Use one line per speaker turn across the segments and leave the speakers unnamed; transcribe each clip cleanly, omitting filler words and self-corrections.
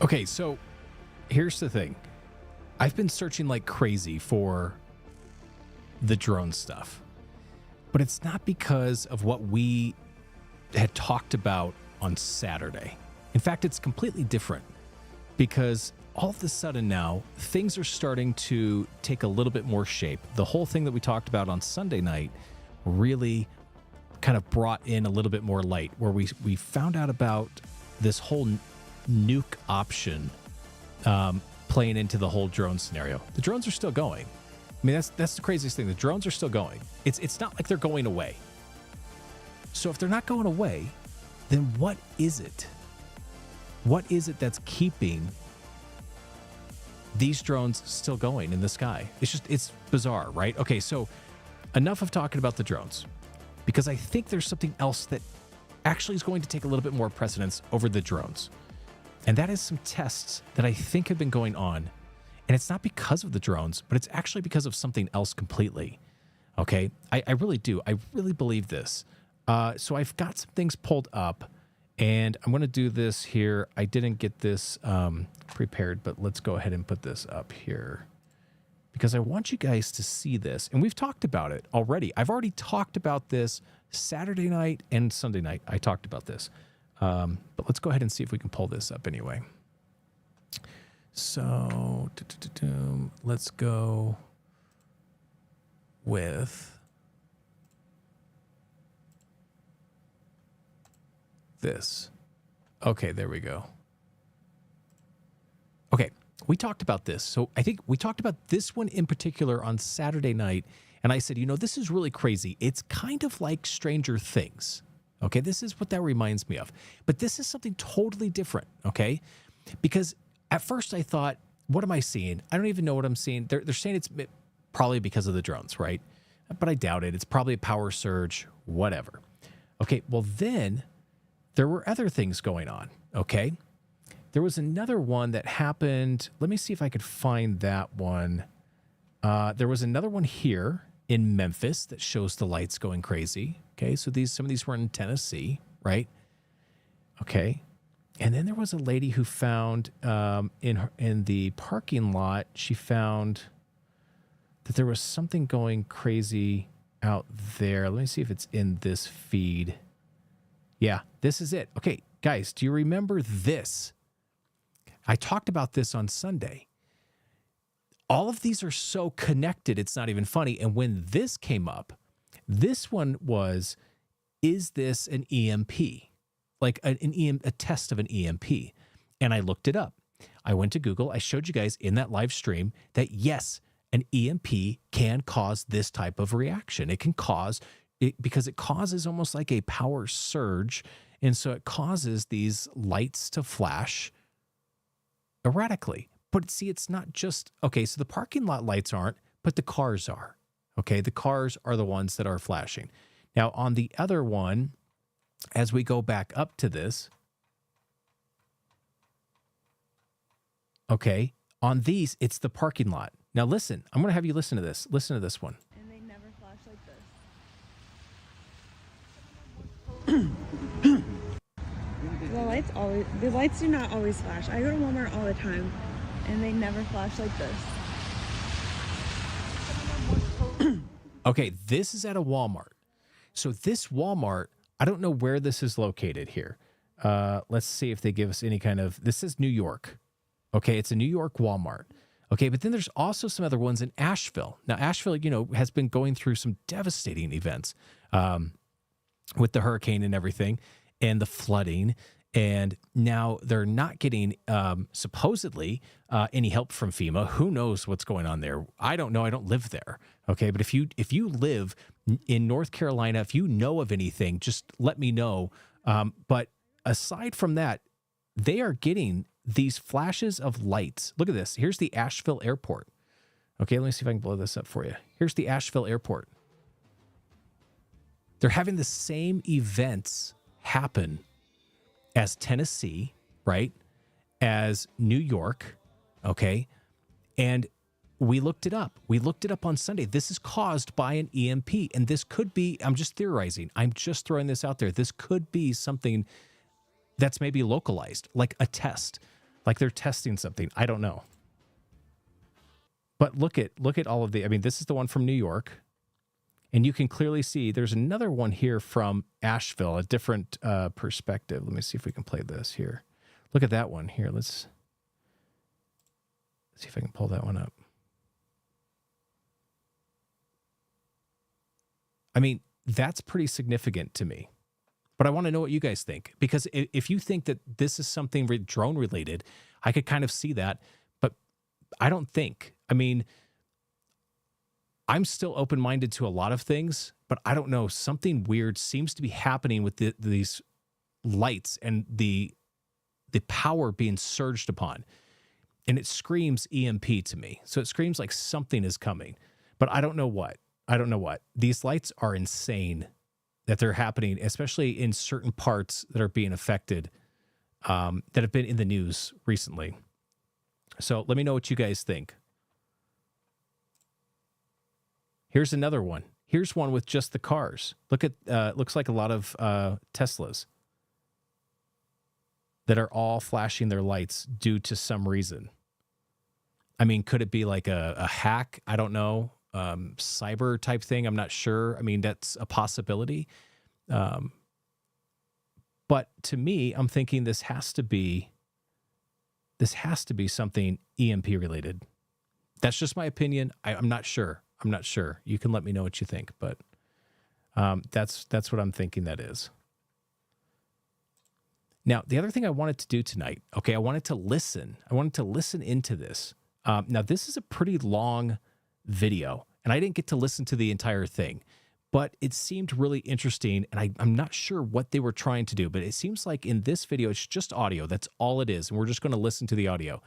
Okay, so here's the thing. I've been searching like crazy for the drone stuff, but it's not because of what we had talked about on Saturday. In fact, it's completely different because all of a sudden now things are starting to take a little bit more shape. The whole thing that we talked about on Sunday night really kind of brought in a little bit more light, where we found out about this whole nuke option playing into the whole drone scenario. The drones are still going. I mean, that's the craziest thing. The drones are still going. It's not like they're going away. So if they're not going away, then what is it? What is it that's keeping these drones still going in the sky? It's bizarre, right? Okay, so enough of talking about the drones, because I think there's something else that actually is going to take a little bit more precedence over the drones. And that is some tests that I think have been going on. And it's not because of the drones, but it's actually because of something else completely. Okay, I really do. I really believe this. So I've got some things pulled up, and I'm going to do this here. I didn't get this prepared, but let's go ahead and put this up here because I want you guys to see this. And we've talked about it already. I've already talked about this Saturday night and Sunday night. I talked about this. But let's go ahead and see if we can pull this up anyway. So let's go with this. Okay, there we go. Okay, we talked about this. So I think we talked about this one in particular on Saturday night. And I said, you know, this is really crazy. It's kind of like Stranger Things. Okay, this is what that reminds me of. But this is something totally different, okay? Because at first I thought, what am I seeing? I don't even know what I'm seeing. They're saying it's probably because of the drones, right? But I doubt it. It's probably a power surge, whatever. Okay, well then there were other things going on, okay? There was another one that happened. Let me see if I could find that one. There was another one here in Memphis that shows the lights going crazy. Okay, so some of these were in Tennessee, right? Okay, and then there was a lady who found in the parking lot. She found that there was something going crazy out there. Let me see if it's in this feed. Yeah, this is it. Okay, guys, do you remember this? I talked about this on Sunday. All of these are so connected, it's not even funny. And when this came up, this one was, is this an EMP? Like a test of an EMP. And I looked it up. I went to Google. I showed you guys in that live stream that yes, an EMP can cause this type of reaction. It can cause it because it causes almost like a power surge. And so it causes these lights to flash erratically. But see, it's not just, okay, so the parking lot lights aren't, but the cars are. Okay, the cars are the ones that are flashing. Now, on the other one, as we go back up to this, okay, on these, it's the parking lot. Now, listen, I'm going to have you listen to this. Listen to this one.
And they never flash like this. The lights do not always flash. I go to Walmart all the time, and they never flash like this.
Okay, this is at a Walmart. So this Walmart, I don't know where this is located here. Let's see if they give us any kind of, this is New York. Okay, it's a New York Walmart. Okay, but then there's also some other ones in Asheville. Now, Asheville, you know, has been going through some devastating events with the hurricane and everything and the flooding. And now they're not getting supposedly any help from FEMA. Who knows what's going on there? I don't know. I don't live there. Okay, but if you live in North Carolina, if you know of anything, just let me know. But aside from that, they are getting these flashes of lights. Look at this. Here's the Asheville Airport. Okay, let me see if I can blow this up for you. Here's the Asheville Airport. They're having the same events happen as Tennessee, right? As New York, okay? And we looked it up. We looked it up on Sunday. This is caused by an EMP, and this could be, I'm just theorizing. I'm just throwing this out there. This could be something that's maybe localized, like a test. like they're testing something. I don't know. But look at all of the, I mean, this is the one from New York. And you can clearly see there's another one here from Asheville, a different perspective. Let me see if we can play this here. Look at that one here. Let's see if I can pull that one up. I mean, that's pretty significant to me. But I want to know what you guys think. Because if you think that this is something drone related, I could kind of see that. But I don't think. I mean, I'm still open-minded to a lot of things, but I don't know. Something weird seems to be happening with these lights and the power being surged upon. And it screams EMP to me. So it screams like something is coming, but I don't know what. I don't know what. These lights are insane that they're happening, especially in certain parts that are being affected, that have been in the news recently. So let me know what you guys think. Here's another one. Here's one with just the cars. Look at, looks like a lot of Teslas that are all flashing their lights due to some reason. I mean, could it be like a hack? I don't know. Cyber type thing. I'm not sure. I mean, that's a possibility. But to me, I'm thinking this has to be something EMP related. That's just my opinion. I'm not sure. I'm not sure. You can let me know what you think, but that's what I'm thinking that is. Now, the other thing I wanted to do tonight, okay, I wanted to listen. I wanted to listen into this. Now, this is a pretty long video, and I didn't get to listen to the entire thing, but it seemed really interesting, and I'm not sure what they were trying to do, but it seems like in this video, it's just audio. That's all it is, and we're just going to listen to the audio.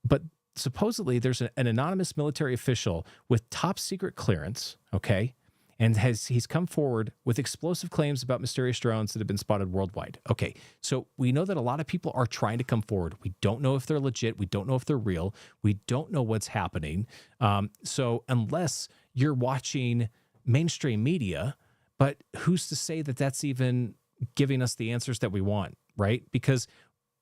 But supposedly, there's an anonymous military official with top secret clearance, okay, and he's come forward with explosive claims about mysterious drones that have been spotted worldwide. Okay, so we know that a lot of people are trying to come forward. We don't know if they're legit. We don't know if they're real. We don't know what's happening. So unless you're watching mainstream media, but who's to say that that's even giving us the answers that we want, right? Because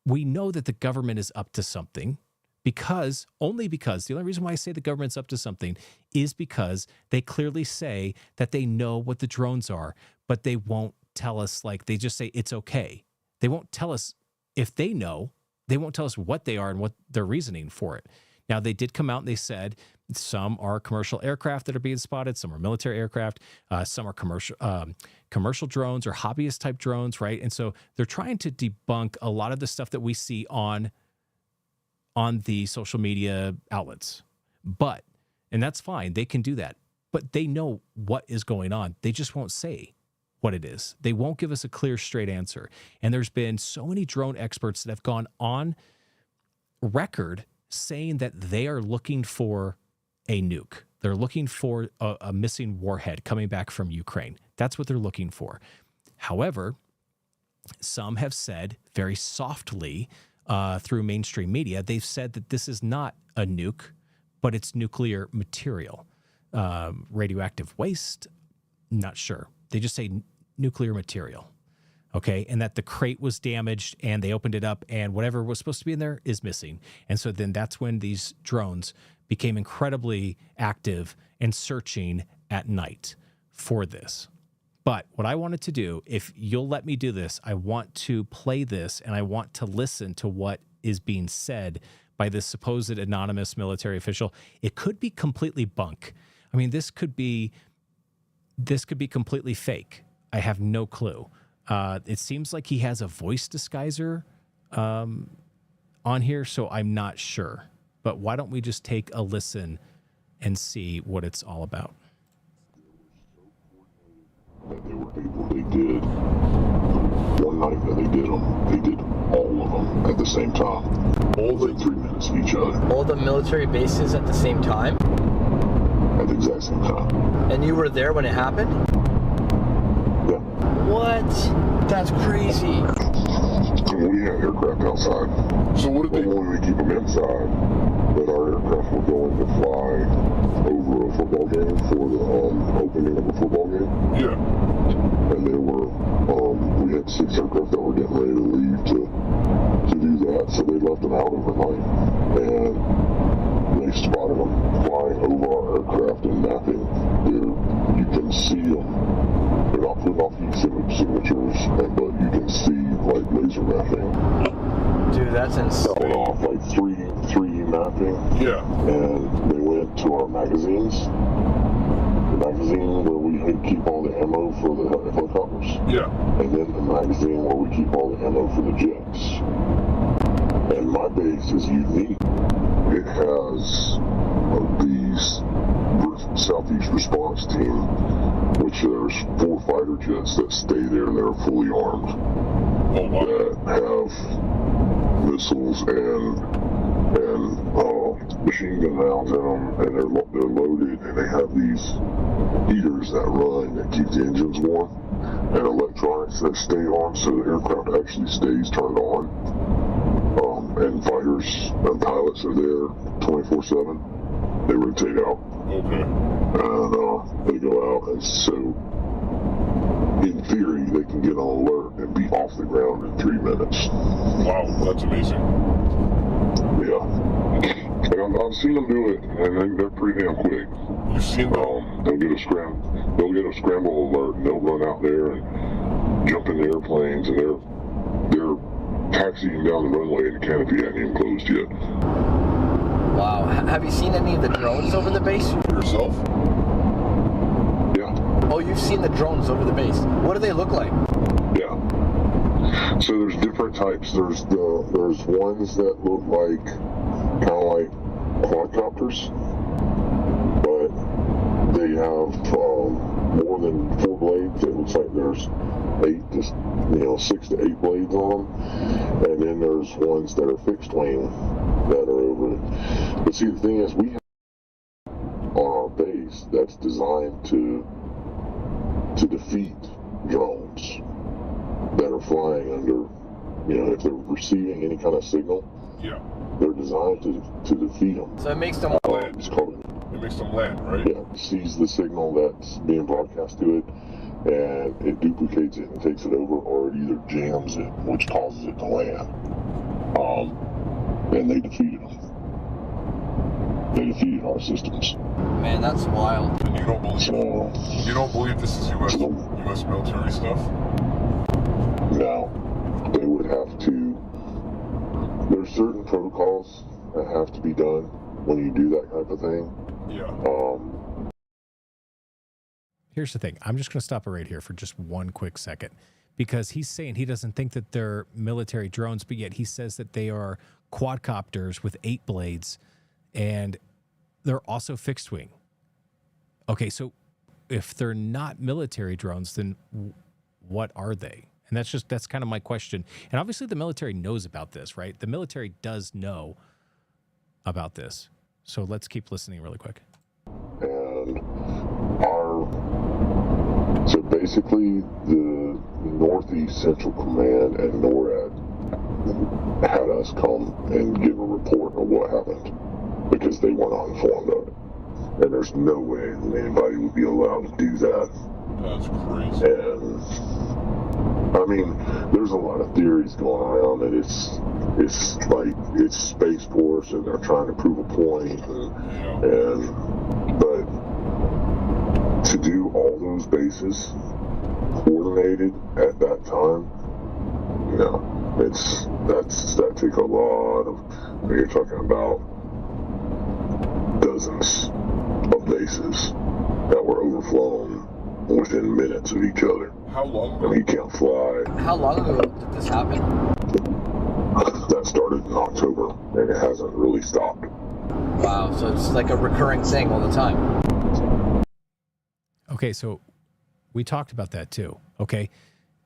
we know that the government is up to something. The only reason why I say the government's up to something is because they clearly say that they know what the drones are, but they won't tell us, like, they just say it's okay. They won't tell us if they know. They won't tell us what they are and what their reasoning for it. Now, they did come out and they said some are commercial aircraft that are being spotted, some are military aircraft, some are commercial drones or hobbyist type drones, right? And so they're trying to debunk a lot of the stuff that we see on the social media outlets. And that's fine, they can do that, but they know what is going on. They just won't say what it is. They won't give us a clear, straight answer. And there's been so many drone experts that have gone on record saying that they are looking for a nuke. They're looking for a missing warhead coming back from Ukraine. That's what they're looking for. However, some have said very softly, through mainstream media, they've said that this is not a nuke, but it's nuclear material. Radioactive waste, not sure. They just say nuclear material, okay? And that the crate was damaged and they opened it up and whatever was supposed to be in there is missing. And so then that's when these drones became incredibly active and searching at night for this. But what I wanted to do, if you'll let me do this, I want to play this and I want to listen to what is being said by this supposed anonymous military official. It could be completely bunk. I mean, this could be completely fake. I have no clue. It seems like he has a voice disguiser on here, so I'm not sure. But why don't we just take a listen and see what it's all about?
That they did one night that they did all of them at the same time, all within 3 minutes of each other.
All the military bases at the same time?
At the exact same time.
And you were there when it happened?
Yeah.
What? That's crazy.
And we had aircraft outside. So what did they wanted to keep them inside, but our aircraft were going to fly over a football game for the opening of a football game. Yeah. And there were, we had 6 aircraft that were getting ready to leave to do that. So they left left them out overnight, and they spotted them flying over our aircraft and napping. You can see them. They're not putting off heat signatures, but you can see like laser mapping.
Dude, that's insane.
Going off like 3D mapping.
Yeah.
And they went to our magazines. The magazine where we keep all the ammo for the helicopters.
Yeah.
And then the magazine where we keep all the ammo for the jets. And my base is unique. It has these Southeast Response Team, which there's 4 fighter jets that stay there that are fully armed.
Oh, wow.
That have missiles and machine gun rounds in them, and they're loaded, and they have these heaters that run that keep the engines warm, and electronics that stay on, so the aircraft actually stays turned on. And fighters and pilots are there 24/7. They rotate out.
Okay.
And they go out, and so in theory they can get on alert and be off the ground in 3 minutes.
Wow, that's amazing.
Yeah. And I've seen them do it, and they're pretty damn quick.
You've seen them?
They'll get a scramble alert, and they'll run out there and jump in the airplanes, and they're taxiing down the runway, and the canopy hasn't even closed yet.
Wow. Have you seen any of the drones over the base?
Yourself?
Yeah.
Oh, you've seen the drones over the base. What do they look like?
Yeah. So there's different types. There's ones that look like kind of like quadcopters, but they have more than 4 blades. It looks like there's 6 to 8 blades on them, and then there's ones that are fixed wing that are over it. But see, the thing is, we have on our base that's designed to defeat drones that are flying under, if they're receiving any kind of signal,
Yeah.
they're designed to defeat them.
So it makes them
Land.
It's called,
It makes them land, right?
yeah, it sees the signal that's being broadcast to it, and it duplicates it and takes it over, or it either jams it, which causes it to land. And they defeated them. They defeated our systems.
Man, that's wild.
And you don't believe
So,
this is U.S. military stuff?
now, they would have to, there's certain protocols that have to be done when you do that type of thing.
Yeah.
Here's the thing. I'm just going to stop it right here for just one quick second, because he's saying he doesn't think that they're military drones, but yet he says that they are quadcopters with 8 blades, and they're also fixed wing. Okay, so if they're not military drones, then what are they? And that's kind of my question. And obviously the military knows about this, right? The military does know about this. So let's keep listening really quick.
And so basically the Northeast Central Command and NORAD had us come and give a report of what happened, because they weren't informed of it. And there's no way that anybody would be allowed to do that.
That's crazy.
And I mean, there's a lot of theories going around that it's like it's Space Force and they're trying to prove a point, but to do all those bases coordinated at that time, that takes a lot of. You're talking about dozens of bases that were overflown within minutes of each other.
How long
And he can't fly.
How long ago did this happen?
That started in October, and it hasn't really stopped.
Wow, so it's like a recurring thing all the time.
Okay, so we talked about that too. Okay,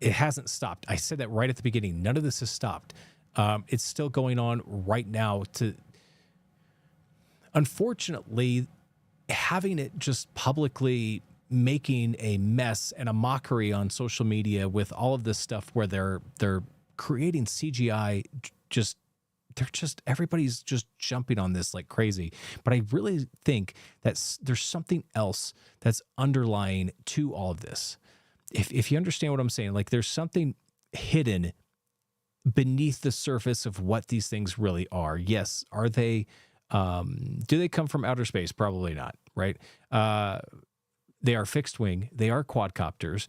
it hasn't stopped. I said that right at the beginning. None of this has stopped. It's still going on right now. Unfortunately, having it just publicly making a mess and a mockery on social media with all of this stuff where they're creating CGI, everybody's just jumping on this like crazy. But I really think that there's something else that's underlying to all of this. If you understand what I'm saying, like there's something hidden beneath the surface of what these things really are. Yes, are they? Do they come from outer space? Probably not. Right? They are fixed wing. They are quadcopters.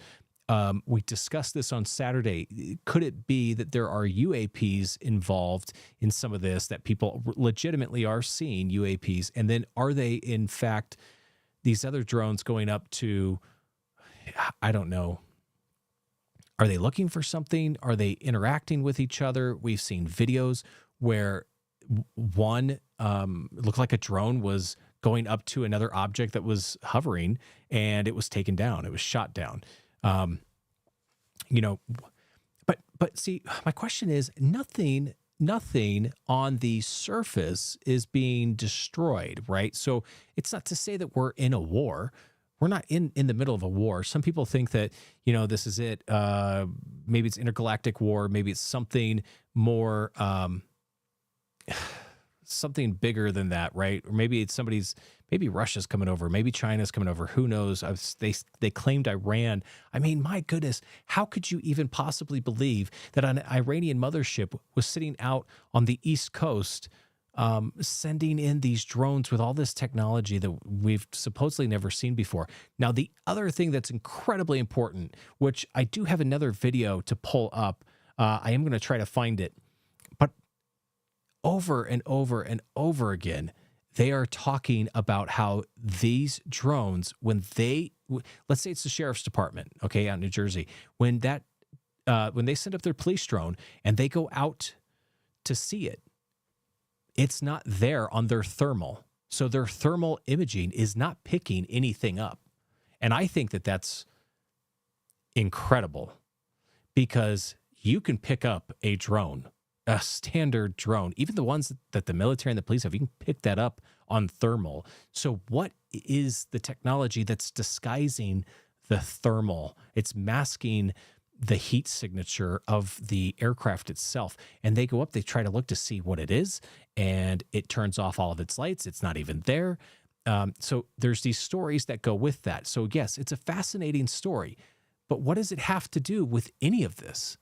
We discussed this on Saturday. Could it be that there are UAPs involved in some of this, that people legitimately are seeing UAPs? And then are they, in fact, these other drones going up to, I don't know, are they looking for something? Are they interacting with each other? We've seen videos where one looked like a drone was going up to another object that was hovering, and it was taken down. It was shot down. But see, my question is, nothing on the surface is being destroyed, right? So it's not to say that we're in a war. We're not in the middle of a war. Some people think that, this is it. Maybe it's intergalactic war. Maybe it's something more, something bigger than that, right? Or maybe it's maybe Russia's coming over. Maybe China's coming over. Who knows? They claimed Iran. I mean, my goodness, how could you even possibly believe that an Iranian mothership was sitting out on the East Coast, sending in these drones with all this technology that we've supposedly never seen before? Now, the other thing that's incredibly important, which I do have another video to pull up, I am going to try to find it, but over and over and over again, they are talking about how these drones, when let's say it's the sheriff's department, okay, out in New Jersey, when they send up their police drone and they go out to see it, it's not there on their thermal. So their thermal imaging is not picking anything up. And I think that that's incredible, because you can pick up a drone, a standard drone, even the ones that the military and the police have, you can pick that up on thermal. So what is the technology that's disguising the thermal? It's masking the heat signature of the aircraft itself. And they go up, they try to look to see what it is, and it turns off all of its lights. It's not even there. So there's these stories that go with that. So yes, it's a fascinating story, but what does it have to do with any of this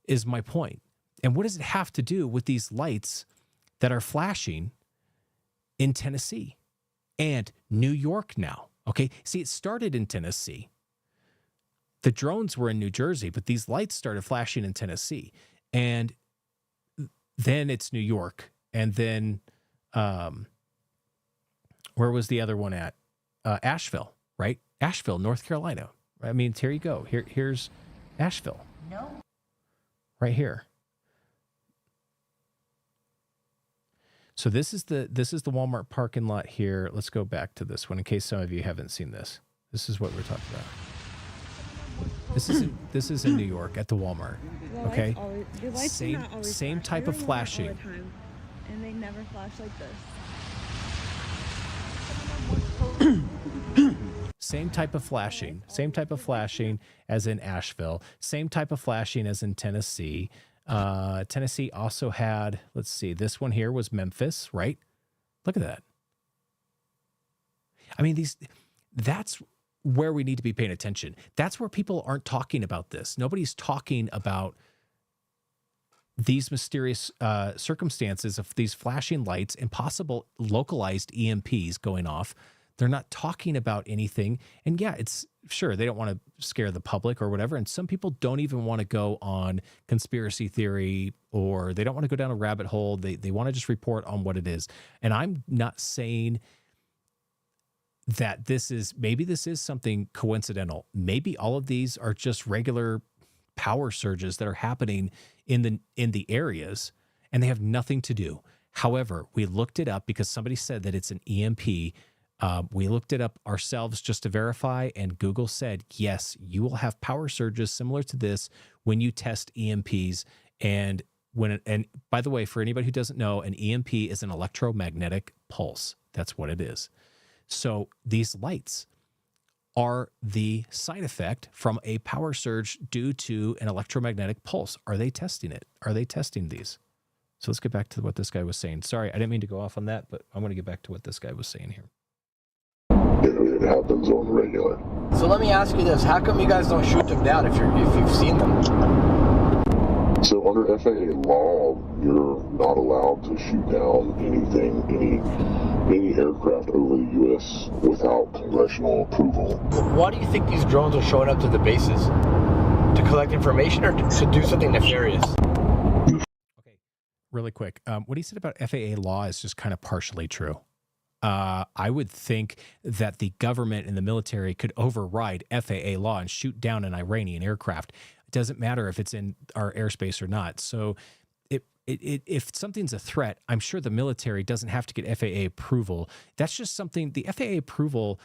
is my point. And what does it have to do with these lights that are flashing in Tennessee and New York now? Okay, see, it started in Tennessee. The drones were in New Jersey, but these lights started flashing in Tennessee. And then it's New York. And then where was the other one at? Asheville, right? Asheville, North Carolina. I mean, here you go. Here's Asheville. No. Right here. So this is the Walmart parking lot here. Let's go back to this one in case some of you haven't seen this. This is what we're talking about. This is in New York at the Walmart. Okay.
The lights do not always
same
flash.
type
I
of
go to Walmart
flashing.
all the time, and they never flash like this.
Same type of flashing as in Asheville. Same type of flashing as in Tennessee. Tennessee also had, let's see, this one here was Memphis, right? Look at that. I mean, that's where we need to be paying attention. That's where people aren't talking about this. Nobody's talking about these mysterious circumstances of these flashing lights and possible localized EMPs going off. They're not talking about anything. And yeah, it's sure they don't want to scare the public or whatever. And some people don't even want to go on conspiracy theory, or they don't want to go down a rabbit hole. They want to just report on what it is. And I'm not saying that maybe this is something coincidental. Maybe all of these are just regular power surges that are happening in the areas, and they have nothing to do. However, we looked it up because somebody said that it's an EMP. We looked it up ourselves just to verify, and Google said, yes, you will have power surges similar to this when you test EMPs. And by the way, for anybody who doesn't know, an EMP is an electromagnetic pulse. That's what it is. So these lights are the side effect from a power surge due to an electromagnetic pulse. Are they testing it? Are they testing these? So let's get back to what this guy was saying. Sorry, I didn't mean to go off on that, but I want to get back to what this guy was saying here.
It happens on the regular.
So let me ask you this: how come you guys don't shoot them down if you've seen them?
So under FAA law, you're not allowed to shoot down any aircraft over the U.S. without congressional approval.
Why do you think these drones are showing up to the bases? To collect information or to do something nefarious?
Okay, really quick. What he said about FAA law is just kind of partially true. I would think that the government and the military could override FAA law and shoot down an Iranian aircraft. It doesn't matter if it's in our airspace or not. So if something's a threat, I'm sure the military doesn't have to get FAA approval. That's just something, the FAA approval,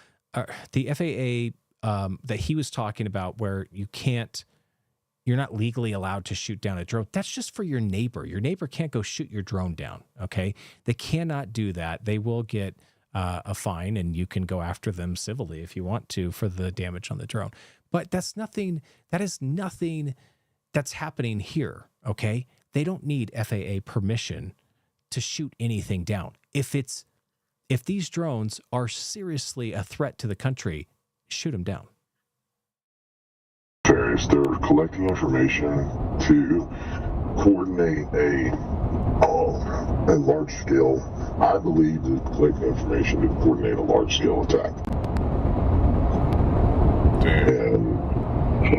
the FAA that he was talking about where you're not legally allowed to shoot down a drone. That's just for your neighbor. Your neighbor can't go shoot your drone down, okay? They cannot do that. They will get a fine, and you can go after them civilly if you want to for the damage on the drone. But that is nothing that's happening here, okay? They don't need FAA permission to shoot anything down. If these drones are seriously a threat to the country, shoot them down.
They're collecting information to coordinate a large scale. I believe they're collecting information to coordinate a large scale attack. And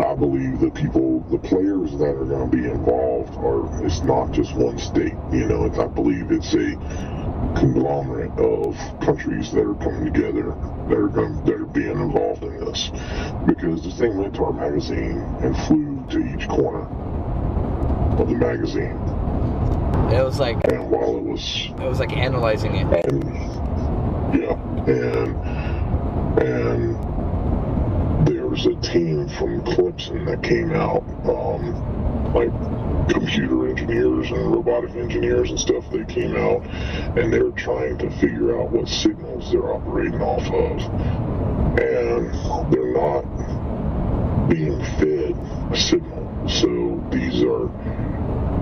I believe the players that are going to be involved it's not just one state. I believe it's a conglomerate of countries that are coming together that are being involved in this, because this thing went to our magazine and flew to each corner of the magazine.
It was like,
and while it was
like analyzing it.
And there was a team from Clemson that came out, like computer engineers and robotic engineers and stuff. They came out and they're trying to figure out what signals they're operating off of, and they're not being fed a signal. So these are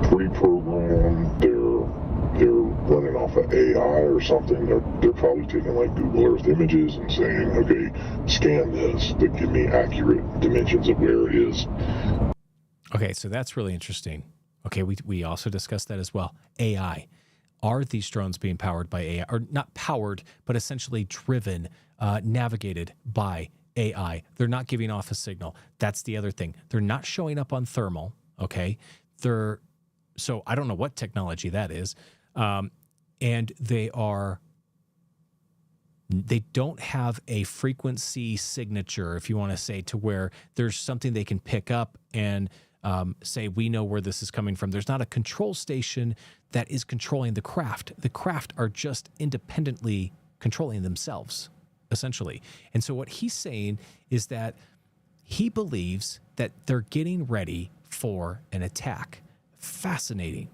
pre-programmed. They're running off of AI or something. They're probably taking like Google Earth images and saying, okay, scan this to give me accurate dimensions of where it is.
Okay, so that's really interesting. Okay, we also discussed that as well. AI. Are these drones being powered by AI? Or not powered, but essentially driven, navigated by AI. They're not giving off a signal. That's the other thing. They're not showing up on thermal, okay? So I don't know what technology that is. And they don't have a frequency signature, if you want to say, to where there's something they can pick up and say, we know where this is coming from. There's not a control station that is controlling the craft. The craft are just independently controlling themselves, essentially. And so what he's saying is that he believes that they're getting ready for an attack. Fascinating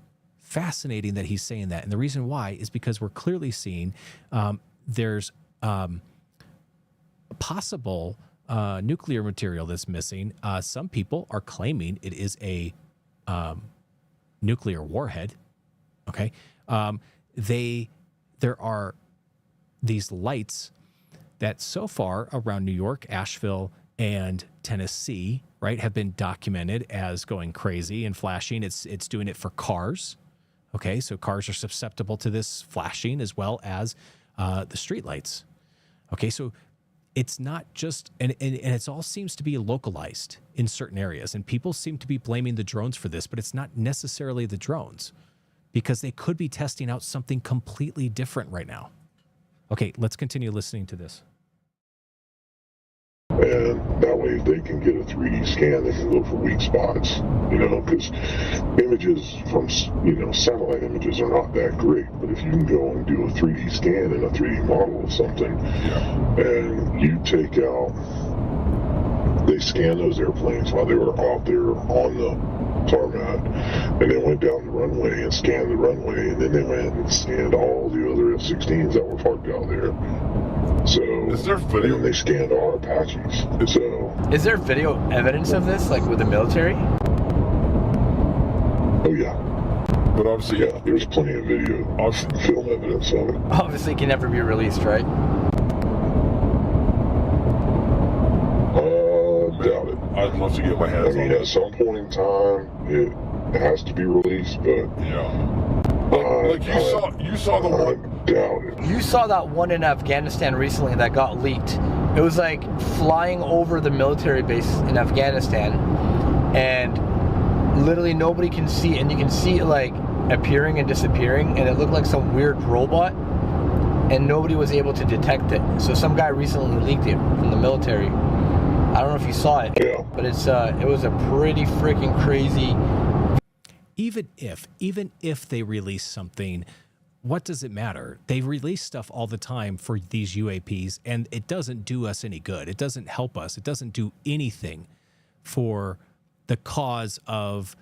that he's saying that. And the reason why is because we're clearly seeing there's possible nuclear material that's missing. Some people are claiming it is a nuclear warhead. Okay. There are these lights that so far around New York, Asheville, and Tennessee, right, have been documented as going crazy and flashing. It's doing it for cars. Okay, so cars are susceptible to this flashing as well as the street lights. Okay, so it's not just, and it all seems to be localized in certain areas, and people seem to be blaming the drones for this, but it's not necessarily the drones, because they could be testing out something completely different right now. Okay, let's continue listening to this.
And that way, if they can get a 3D scan, they can look for weak spots, because images from, satellite images are not that great. But if you can go and do a 3D scan and a 3D model of something, and you take out, they scanned those airplanes while they were out there on the tarmac, and they went down the runway and scanned the runway, and then they went and scanned all the other F-16s that were parked out there. So,
is there video?
And they scanned our Apaches.
Is there video evidence of this, like with the military?
Oh yeah.
But obviously,
yeah, there's plenty of video, film evidence of it.
Obviously, it can never be released, right?
Doubt it.
I'd love to get my hands on it.
At some point in time, it has to be released, but
Yeah. Like you saw the
I
one.
doubt it.
You saw that one in Afghanistan recently that got leaked. It was like flying over the military base in Afghanistan, and literally nobody can see, and you can see it like appearing and disappearing, and it looked like some weird robot, and nobody was able to detect it. So some guy recently leaked it from the military. I don't know if you saw it,
Yeah.
but it was a pretty freaking crazy.
Even if they release something, what does it matter? They release stuff all the time for these UAPs, and it doesn't do us any good. It doesn't help us. It doesn't do anything for the cause of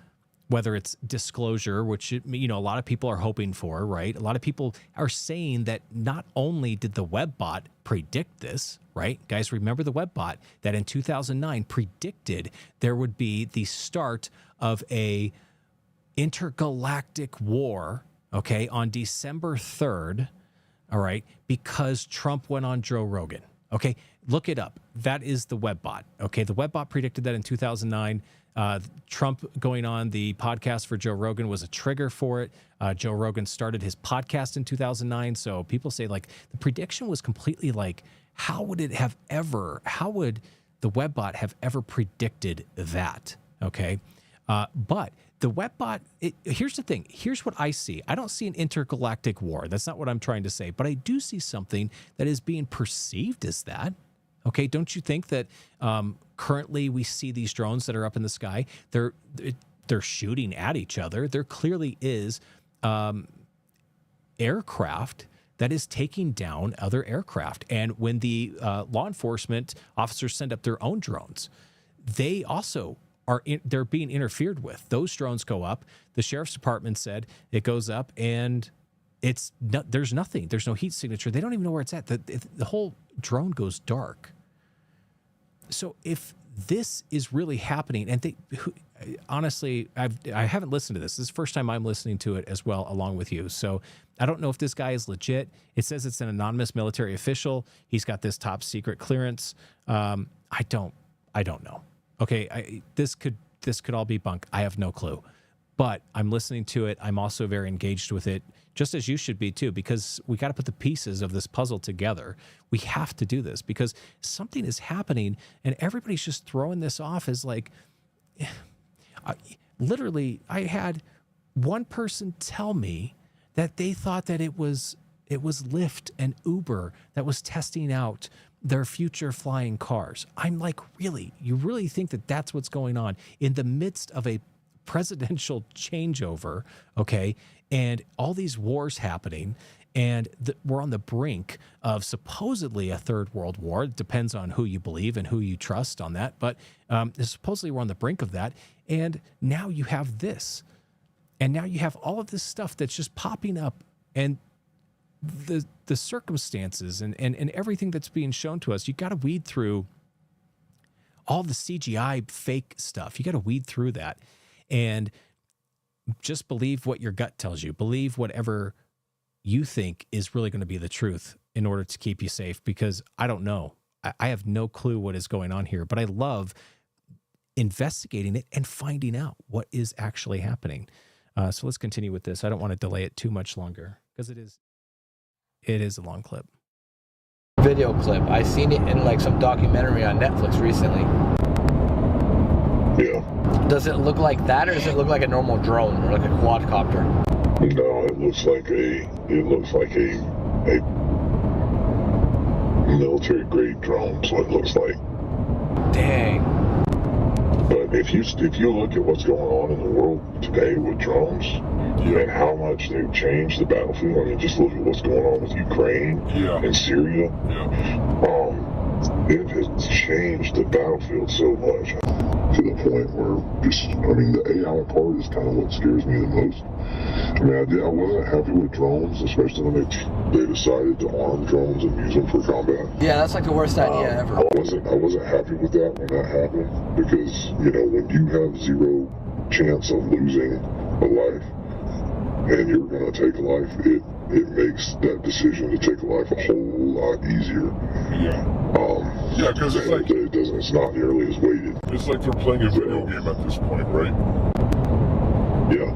whether it's disclosure, which, you know, a lot of people are hoping for, right? A lot of people are saying that not only did the webbot predict this, right? Guys, remember the webbot that in 2009 predicted there would be the start of a intergalactic war, okay, on December 3rd, all right, because Trump went on Joe Rogan, okay? Look it up. That is the webbot, okay? The webbot predicted that in 2009. Trump going on the podcast for Joe Rogan was a trigger for it. Joe Rogan started his podcast in 2009, so people say, like, the prediction was completely like, how would the webbot have ever predicted that, okay? But the webbot, here's the thing. Here's what I see. I don't see an intergalactic war. That's not what I'm trying to say. But I do see something that is being perceived as that. Okay, don't you think that currently we see these drones that are up in the sky? They're shooting at each other. There clearly is aircraft that is taking down other aircraft. And when the law enforcement officers send up their own drones, they also they're being interfered with. Those drones go up. The sheriff's department said it goes up, and there's nothing. There's no heat signature. They don't even know where it's at. The whole drone goes dark. So if this is really happening, and honestly, I haven't listened to this. This is the first time I'm listening to it as well, along with you. So I don't know if this guy is legit. It says it's an anonymous military official. He's got this top secret clearance. I don't know. Okay, this could all be bunk. I have no clue. But I'm listening to it. I'm also very engaged with it, just as you should be too, because we got to put the pieces of this puzzle together. We have to do this because something is happening, and everybody's just throwing this off as like, literally, I had one person tell me that they thought that it was Lyft and Uber that was testing out their future flying cars. I'm like, really? You really think that that's what's going on in the midst of a presidential changeover, okay, and all these wars happening, and we're on the brink of supposedly a third world war. It depends on who you believe and who you trust on that, but supposedly we're on the brink of that, and now you have this, and now you have all of this stuff that's just popping up, and the circumstances and everything that's being shown to us. You got to weed through all the CGI fake stuff. You got to weed through that and just believe what your gut tells you. Believe whatever you think is really going to be the truth in order to keep you safe, because I don't know. I have no clue what is going on here, but I love investigating it and finding out what is actually happening. So let's continue with this. I don't want to delay it too much longer because it is a long clip.
Video clip. I seen it in like some documentary on Netflix recently.
Yeah.
Does it look like that, or does it look like a normal drone or like a quadcopter?
No, it looks like a military grade drone. So it looks like.
Dang.
But if you look at what's going on in the world today with drones, and how much they've changed the battlefield. I mean, just look at what's going on with Ukraine and Syria. It has changed the battlefield so much to the point where the AI part is kind of what scares me the most. I mean, I wasn't happy with drones, especially when they decided to arm drones and use them for combat.
Yeah, that's like the worst idea ever.
I wasn't happy with that when that happened, because, when you have zero chance of losing a life, and you're going to take a life, it makes that decision to take a life a whole lot easier.
Yeah, because
it's not nearly as weighted.
It's like they're playing a video game at this point, right?
Yeah.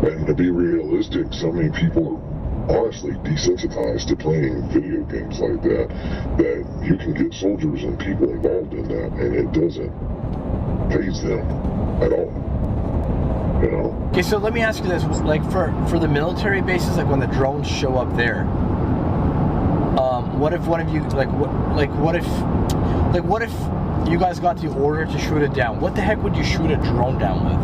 And to be realistic, so many people are honestly desensitized to playing video games like that you can get soldiers and people involved in that, and it doesn't faze them at all. You know?
Okay, so let me ask you this: like for the military bases, like when the drones show up there, what if one of you what if you guys got the order to shoot it down? What the heck would you shoot a drone down with?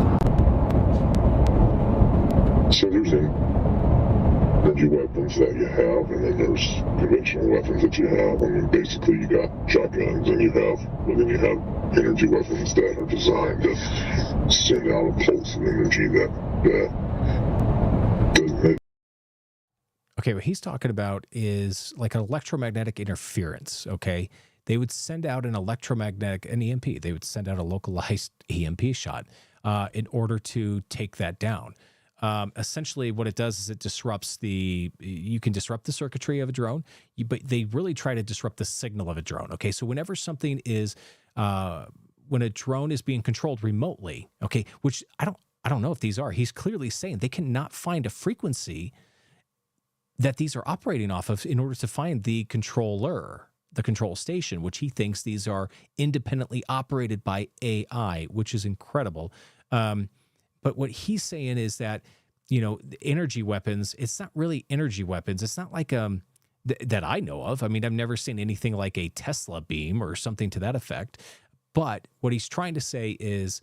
So there's energy weapons that you have, and then there's conventional weapons that you have. I mean, basically you got shotguns, and then you have energy weapons that are designed to send out a pulse of energy that doesn't.
Okay, what he's talking about is like an electromagnetic interference, okay? They would send out an EMP. They would send out a localized EMP shot in order to take that down. Essentially, what it does is it disrupts you can disrupt the circuitry of a drone, but they really try to disrupt the signal of a drone, okay? So whenever something is, when a drone is being controlled remotely, okay, which I don't know if these are, he's clearly saying they cannot find a frequency that these are operating off of in order to find the controller, the control station, which he thinks these are independently operated by AI, which is incredible. But what he's saying is that, you know, the energy weapons, it's not really energy weapons. It's not like that I know of. I mean, I've never seen anything like a Tesla beam or something to that effect. But what he's trying to say is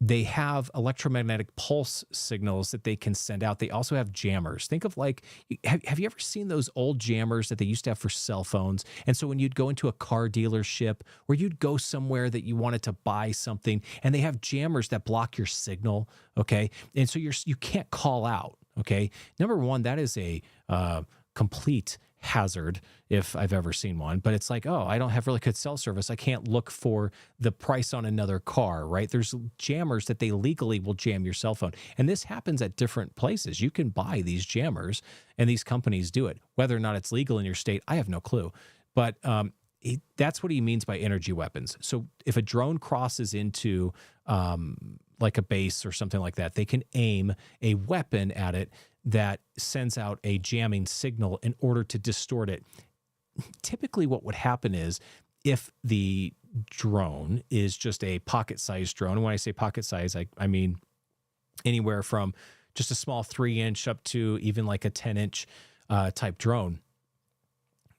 they have electromagnetic pulse signals that they can send out. They also have jammers. Think of like, have you ever seen those old jammers that they used to have for cell phones? And so when you'd go into a car dealership or you'd go somewhere that you wanted to buy something and they have jammers that block your signal, okay? And so you can't call out, okay? Number one, that is a complete hazard if I've ever seen one, but it's like, oh, I don't have really good cell service. I can't look for the price on another car, right? There's jammers that they legally will jam your cell phone. And this happens at different places. You can buy these jammers and these companies do it. Whether or not it's legal in your state, I have no clue. But that's what he means by energy weapons. So if a drone crosses into like a base or something like that, they can aim a weapon at it that sends out a jamming signal in order to distort it. Typically what would happen is if the drone is just a pocket-sized drone, and when I say pocket-size, I mean anywhere from just a small 3-inch up to even like a 10-inch type drone,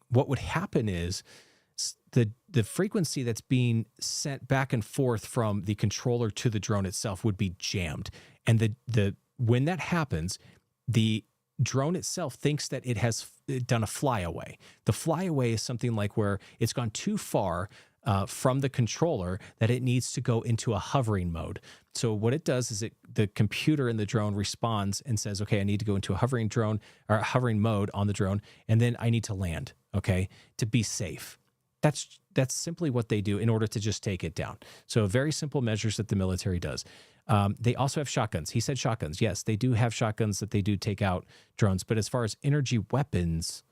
what would happen is the frequency that's being sent back and forth from the controller to the drone itself would be jammed. And when that happens, the drone itself thinks that it has done a flyaway. The flyaway is something like where it's gone too far from the controller that it needs to go into a hovering mode. So what it does is the computer in the drone responds and says, okay, I need to go into a hovering drone or a hovering mode on the drone, and then I need to land, okay, to be safe. That's simply what they do in order to just take it down. So very simple measures that the military does. They also have shotguns. He said shotguns. Yes, they do have shotguns that they do take out drones. But as far as energy weapons,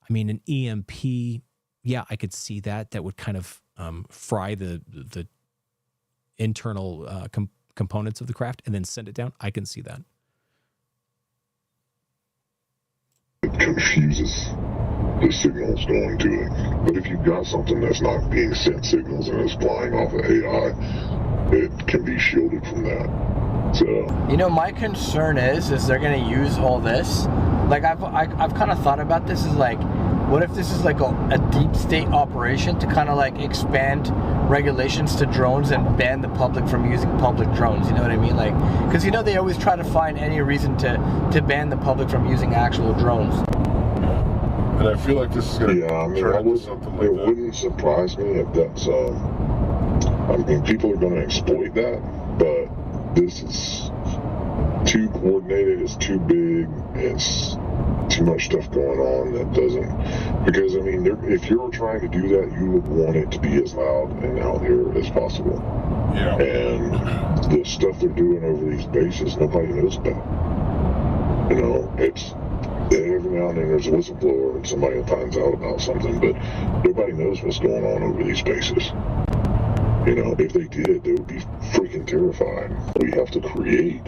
I mean, an EMP, yeah, I could see that. That would kind of fry the internal components of the craft and then send it down. I can see that.
It confuses the signals going to it. But if you've got something that's not being sent signals and is flying off of AI, it can be shielded from that. So,
you know, my concern is they're going to use all this. Like I've kind of thought about this is like, what if this is like a deep state operation to kind of like expand regulations to drones and ban the public from using public drones? You know what I mean? Like, because you know they always try to find any reason to ban the public from using actual drones.
And I feel like this is going to turn into something like
it
that.
wouldn't surprise me if that's, I mean, people are going to exploit that, but this is too coordinated, it's too big, it's too much stuff going on that doesn't, because I mean, if you're trying to do that, you would want it to be as loud and out there as possible.
Yeah.
And the stuff they're doing over these bases, nobody knows about. You know, it's, every now and then there's a whistleblower and somebody finds out about something, but nobody knows what's going on over these bases. You know, if they did, they would be freaking terrified. We have to create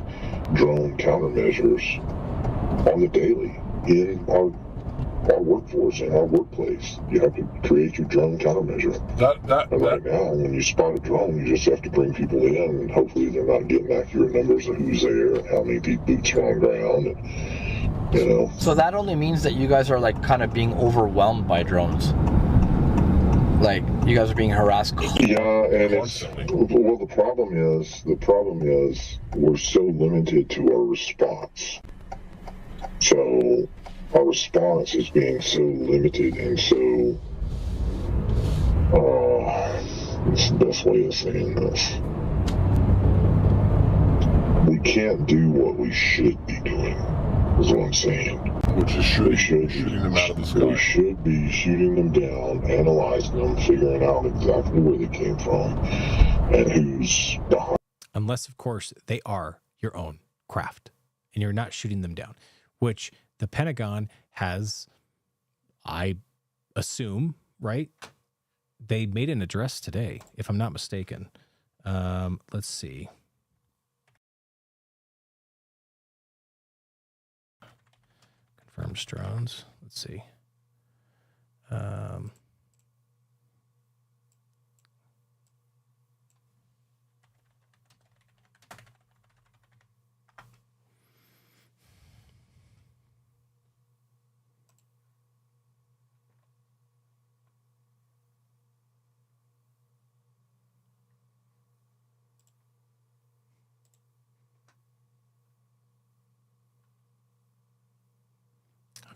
drone countermeasures on the daily in our workforce, in our workplace. You have to create your drone countermeasure. And right now, when you spot a drone, you just have to bring people in, and hopefully they're not getting accurate numbers of who's there and how many deep boots are on ground. And, you know.
So that only means that you guys are like kind of being overwhelmed by drones. Like you guys are being harassed.
Yeah, and it's well. The problem is we're so limited to our response. So our response is being so limited, and so it's the best way of saying this. We can't do what we should be doing. Is what I'm saying.
Which is shooting them out of the sky.
We should be shooting them down, analyzing them, figuring out exactly where they came from and who's behind.
Unless, of course, they are your own craft and you're not shooting them down, which the Pentagon has, I assume, right? They made an address today, if I'm not mistaken. Let's see. Confirms drones. Let's see.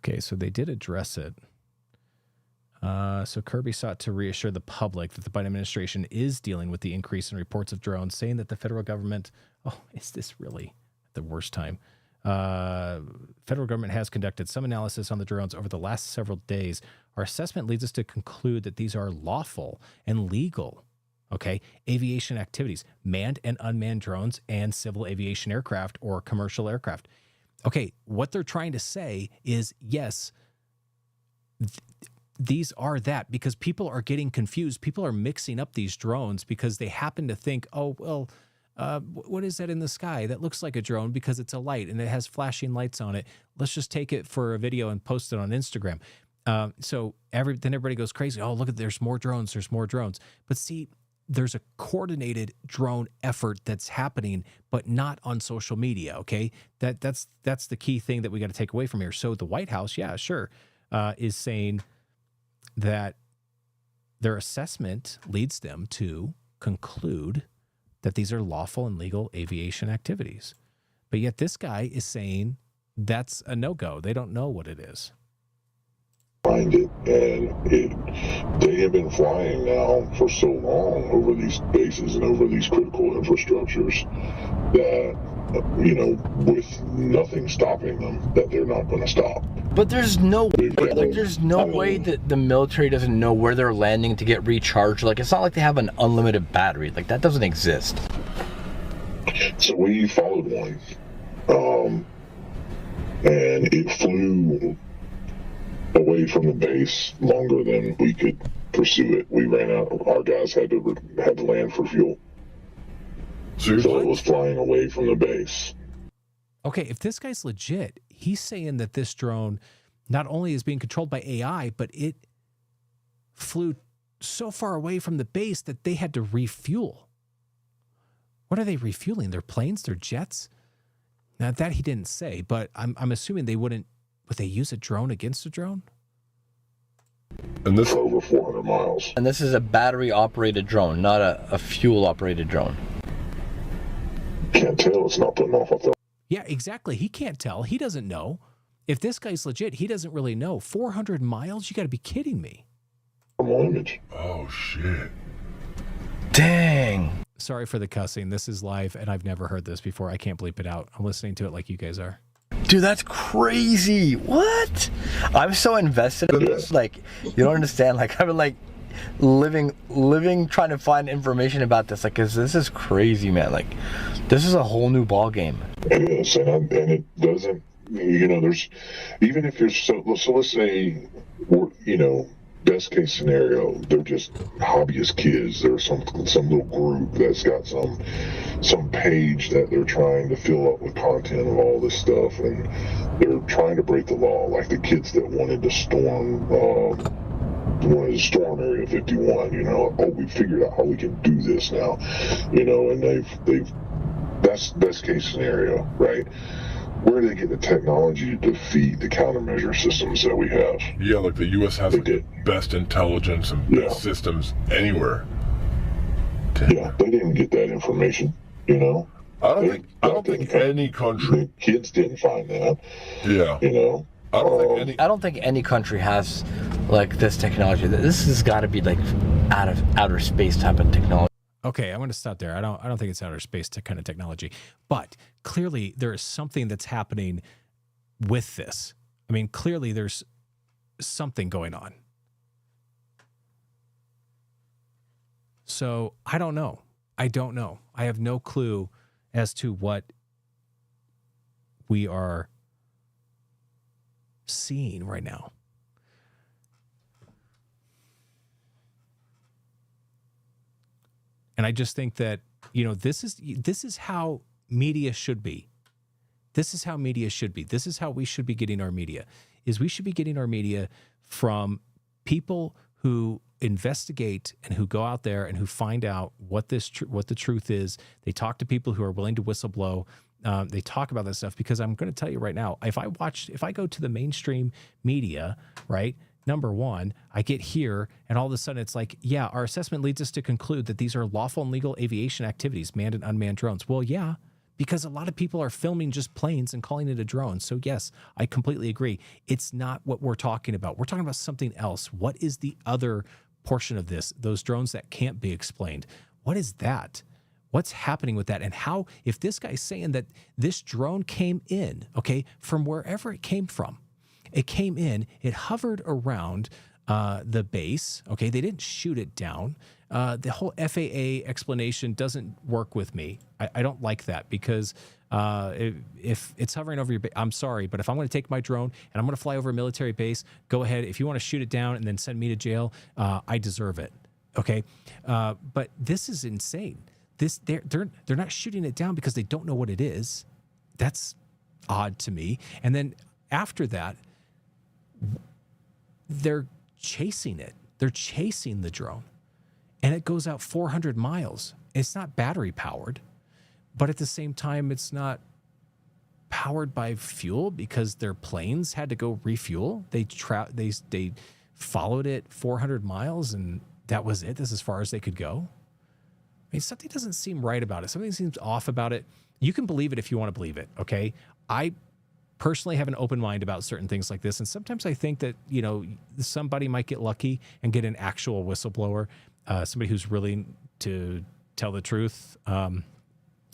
Okay, so they did address it. So Kirby sought to reassure the public that the Biden administration is dealing with the increase in reports of drones, saying that the federal government, is this really the worst time? Federal government has conducted some analysis on the drones over the last several days. Our assessment leads us to conclude that these are lawful and legal, okay, aviation activities, manned and unmanned drones and civil aviation aircraft or commercial aircraft. Okay, what they're trying to say is, yes, these are that, because people are getting confused. People are mixing up these drones because they happen to think, what is that in the sky? That looks like a drone because it's a light and it has flashing lights on it. Let's just take it for a video and post it on Instagram. So then everybody goes crazy. Oh, look, there's more drones. There's more drones. But see, there's a coordinated drone effort that's happening, but not on social media. Okay, that's the key thing that we got to take away from here. So the White House, yeah, sure, is saying that their assessment leads them to conclude that these are lawful and legal aviation activities, but yet this guy is saying that's a no-go. They don't know what it is.
Find it, and they have been flying now for so long over these bases and over these critical infrastructures that, with nothing stopping them, that they're not going to stop.
But there's no way that the military doesn't know where they're landing to get recharged. Like, it's not like they have an unlimited battery. Like, that doesn't exist.
So we followed one, and it flew away from the base longer than we could pursue it. We ran out. Our guys had to land for fuel.
Seriously?
So it was flying away from the base.
Okay, if this guy's legit, he's saying that this drone not only is being controlled by AI, but it flew so far away from the base that they had to refuel. What are they refueling? Their planes, their jets? Now that he didn't say, but I'm assuming they would they use a drone against a drone?
And this
over 400 miles.
And this is a battery-operated drone, not a fuel-operated drone.
Can't tell. It's not putting off a
Yeah, exactly. He can't tell. He doesn't know. If this guy's legit, he doesn't really know. 400 miles? You got to be kidding me.
thermal image.
Oh, shit.
Dang.
Sorry for the cussing. This is live, and I've never heard this before. I can't bleep it out. I'm listening to it like you guys are.
Dude, that's crazy. What? I'm so invested in this. Like, you don't understand. Like, I've been like living, trying to find information about this. Like, 'cause this is crazy, man. Like, this is a whole new ball game.
It is, and it doesn't. There's even if you're so let's say, best case scenario, they're just hobbyist kids. There's some little group that's got some page that they're trying to fill up with content of all this stuff, and they're trying to break the law, like the kids that wanted to storm Area 51. We figured out how we can do this now, and they've that's best case scenario, right? Where do they get the technology to defeat the countermeasure systems that we have?
Yeah, like the U.S. has the best intelligence and best systems anywhere.
Yeah, they didn't get that information,
I don't think any country.
The kids didn't find that.
Yeah.
I don't think any country has like this technology. This has got to be like out of outer space type of technology.
Okay, I'm going to stop there. I don't think it's outer space kind of technology, but clearly there is something that's happening with this. I mean, clearly there's something going on. So I don't know. I have no clue as to what we are seeing right now. And I just think that, this is how media should be. This is how media should be. This is how we should be getting our media. We should be getting our media from people who investigate and who go out there and who find out what the truth is. They talk to people who are willing to whistleblow. They talk about this stuff, because I'm going to tell you right now, if I go to the mainstream media, right? Number one, I get here and all of a sudden it's like, yeah, our assessment leads us to conclude that these are lawful and legal aviation activities, manned and unmanned drones. Well, yeah, because a lot of people are filming just planes and calling it a drone. So yes, I completely agree. It's not what we're talking about. We're talking about something else. What is the other portion of this? Those drones that can't be explained. What is that? What's happening with that? And how, if this guy's saying that this drone came in, okay, from wherever it came from, it came in, it hovered around the base. Okay, they didn't shoot it down. The whole FAA explanation doesn't work with me. I don't like that, because if it's hovering over your base, I'm sorry, but if I'm going to take my drone and I'm going to fly over a military base, go ahead. If you want to shoot it down and then send me to jail, I deserve it. Okay, but this is insane. They're not shooting it down because they don't know what it is. That's odd to me. And then after that, they're chasing it. They're chasing the drone, and it goes out 400 miles. It's not battery powered, but at the same time, it's not powered by fuel, because their planes had to go refuel. They followed it 400 miles, and that was it. This is as far as they could go. I mean, something doesn't seem right about it. Something seems off about it. You can believe it if you want to believe it, okay? I personally have an open mind about certain things like this, and sometimes I think that, somebody might get lucky and get an actual whistleblower, somebody who's really to tell the truth.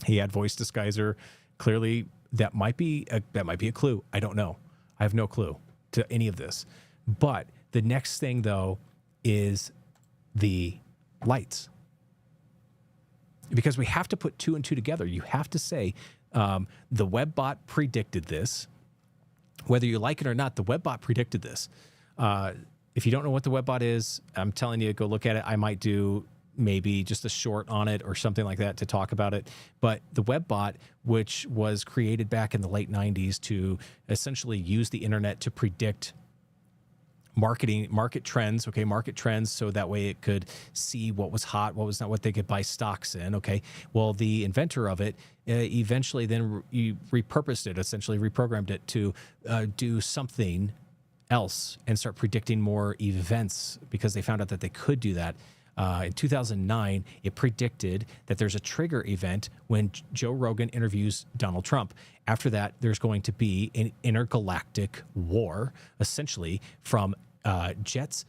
He had voice disguiser. Clearly, that might be a clue. I don't know. I have no clue to any of this. But the next thing, though, is the lights. Because we have to put two and two together. You have to say, the webbot predicted this. Whether you like it or not, the webbot predicted this. If you don't know what the webbot is, I'm telling you, go look at it. I might do maybe just a short on it or something like that to talk about it. But the webbot, which was created back in the late 90s to essentially use the internet to predict market trends, so that way it could see what was hot, what was not, what they could buy stocks in, okay? Well, the inventor of it eventually then repurposed it, essentially reprogrammed it to do something else and start predicting more events, because they found out that they could do that. In 2009, it predicted that there's a trigger event when Joe Rogan interviews Donald Trump. After that, there's going to be an intergalactic war, essentially, from jets,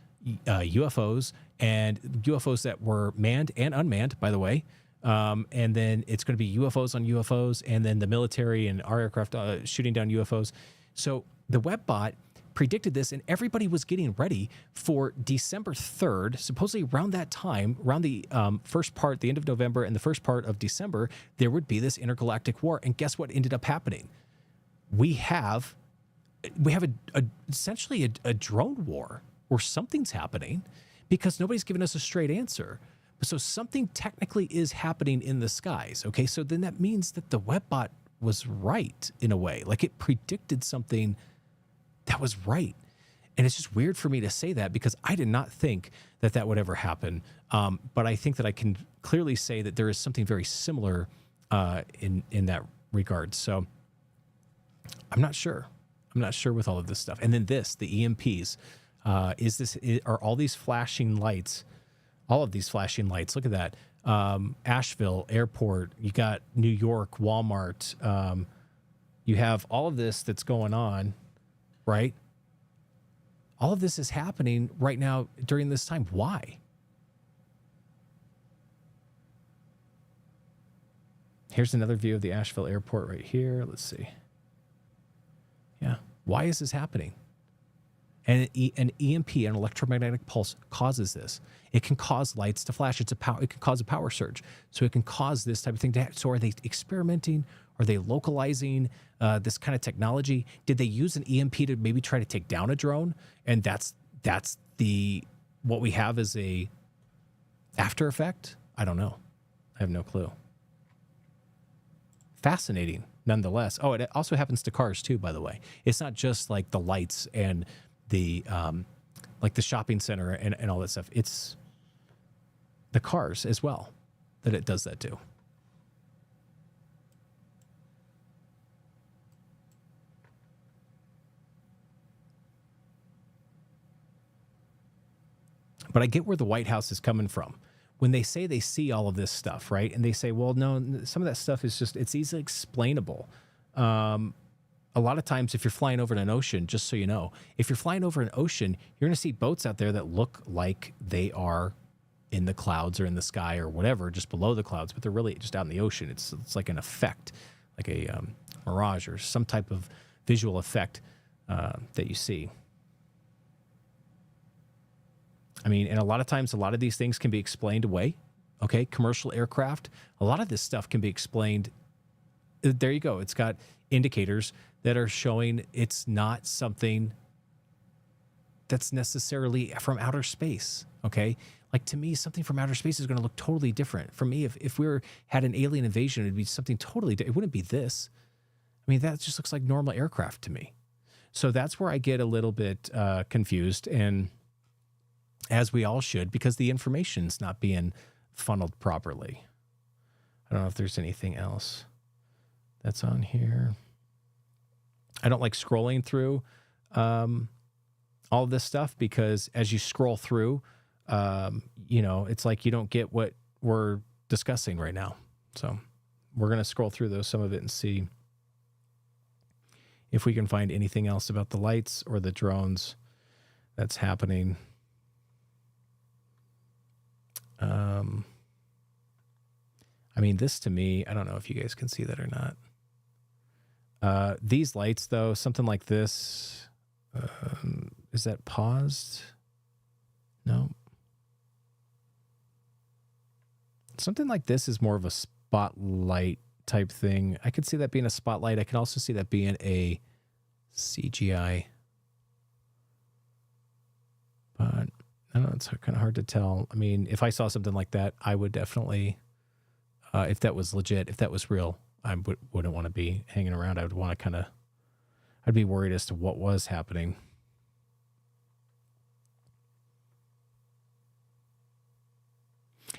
UFOs, and UFOs that were manned and unmanned, by the way. And then it's going to be UFOs on UFOs, and then the military and our aircraft shooting down UFOs. So the webbot predicted this, and everybody was getting ready for December 3rd, supposedly around that time, around the first part, the end of November and the first part of December, there would be this intergalactic war. And guess what ended up happening? We have essentially a drone war. or something's happening because nobody's given us a straight answer. So something technically is happening in the skies. Okay, so then that means that the webbot was right in a way. Like it predicted something that was right. And it's just weird for me to say that because I did not think that that would ever happen. But I think that I can clearly say that there is something very similar in that regard. So I'm not sure. I'm not sure with all of this stuff. And then the EMPs, are all these flashing lights, all of these flashing lights, look at that. Asheville Airport, you got New York, Walmart. You have all of this that's going on, right? All of this is happening right now during this time. Why? Here's another view of the Asheville Airport right here. Let's see. Yeah. Why is this happening? And an EMP, an electromagnetic pulse, causes this. It can cause lights to flash. It can cause a power surge. So it can cause this type of thing to happen. So are they experimenting? Are they localizing this kind of technology? Did they use an EMP to maybe try to take down a drone? And that's what we have as a after effect? I don't know. I have no clue. Fascinating, nonetheless. Oh, it also happens to cars too, by the way. It's not just like the lights and the like the shopping center and all that stuff. It's the cars as well that it does that to. But I get where the White House is coming from. When they say they see all of this stuff, right? And they say, well, no, some of that stuff is just, it's easily explainable. A lot of times if you're flying over an ocean, just so you know, if you're flying over an ocean, you're going to see boats out there that look like they are in the clouds or in the sky or whatever, just below the clouds, but they're really just out in the ocean. It's like an effect, like a mirage or some type of visual effect that you see. I mean, and a lot of times, a lot of these things can be explained away. Okay, commercial aircraft, a lot of this stuff can be explained. There you go. It's got indicators that are showing it's not something that's necessarily from outer space. Okay, like to me, something from outer space is going to look totally different. For me, if we had an alien invasion, it'd be something totally different. It wouldn't be this. I mean, that just looks like normal aircraft to me. So that's where I get a little bit confused, and as we all should, because the information's not being funneled properly. I don't know if there's anything else that's on here. I don't like scrolling through all of this stuff because as you scroll through, it's like you don't get what we're discussing right now. So we're going to scroll through some of it and see if we can find anything else about the lights or the drones that's happening. I mean, this to me, I don't know if you guys can see that or not. These lights, though, something like this, is that paused? No. Something like this is more of a spotlight type thing. I could see that being a spotlight. I can also see that being a CGI. But I don't know, it's kind of hard to tell. I mean, if I saw something like that, I would definitely, if that was legit, if that was real, I wouldn't want to be hanging around. I would want to I'd be worried as to what was happening.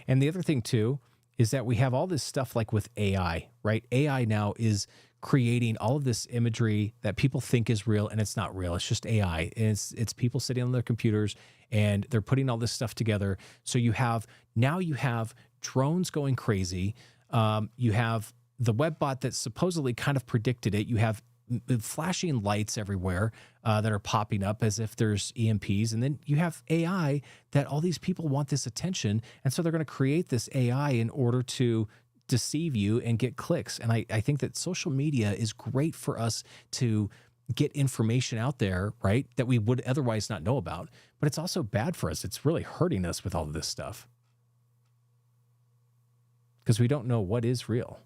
And the other thing, too, is that we have all this stuff like with AI, right? AI now is creating all of this imagery that people think is real, and it's not real. It's just AI. And it's people sitting on their computers, and they're putting all this stuff together. So you have drones going crazy. You have the webbot that supposedly kind of predicted it. You have flashing lights everywhere that are popping up as if there's EMPs. And then you have AI that all these people want this attention. And so they're going to create this AI in order to deceive you and get clicks. And I think that social media is great for us to get information out there, right, that we would otherwise not know about. But it's also bad for us. It's really hurting us with all of this stuff because we don't know what is real.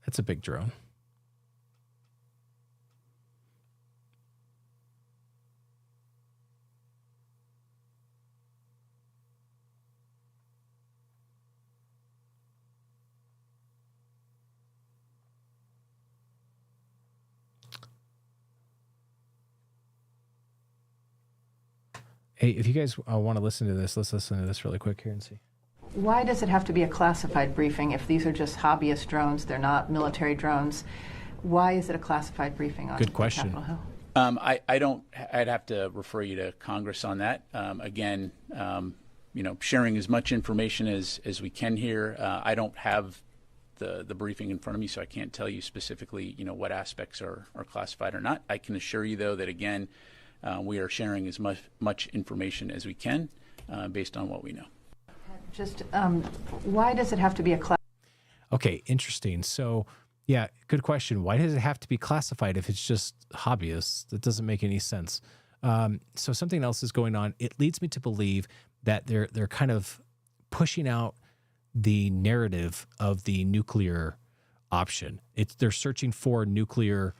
That's a big drone. Hey, if you guys want to listen to this, let's listen to this really quick here and see.
Why does it have to be a classified briefing if these are just hobbyist drones, they're not military drones? Why is it a classified briefing on
Good question.
Capitol Hill?
I'd have to refer you to Congress on that. Again, sharing as much information as we can here. I don't have the briefing in front of me, so I can't tell you specifically, what aspects are classified or not. I can assure you, though, that, again, we are sharing as much information as we can based on what we know.
Just why does it have to be a class?
Okay, interesting. So, yeah, good question. Why does it have to be classified if it's just hobbyists? That doesn't make any sense. So something else is going on. It leads me to believe that they're kind of pushing out the narrative of the nuclear option. They're searching for nuclear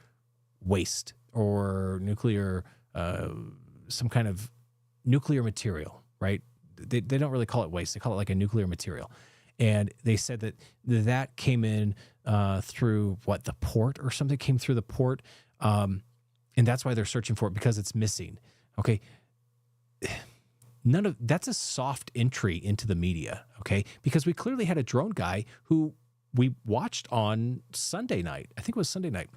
waste or nuclear some kind of nuclear material, right? They don't really call it waste. They call it like a nuclear material. And they said that came in through the port or something came through the port. And that's why they're searching for it, because it's missing. Okay. That's a soft entry into the media. Okay. Because we clearly had a drone guy who we watched on Sunday night. I think it was Sunday night.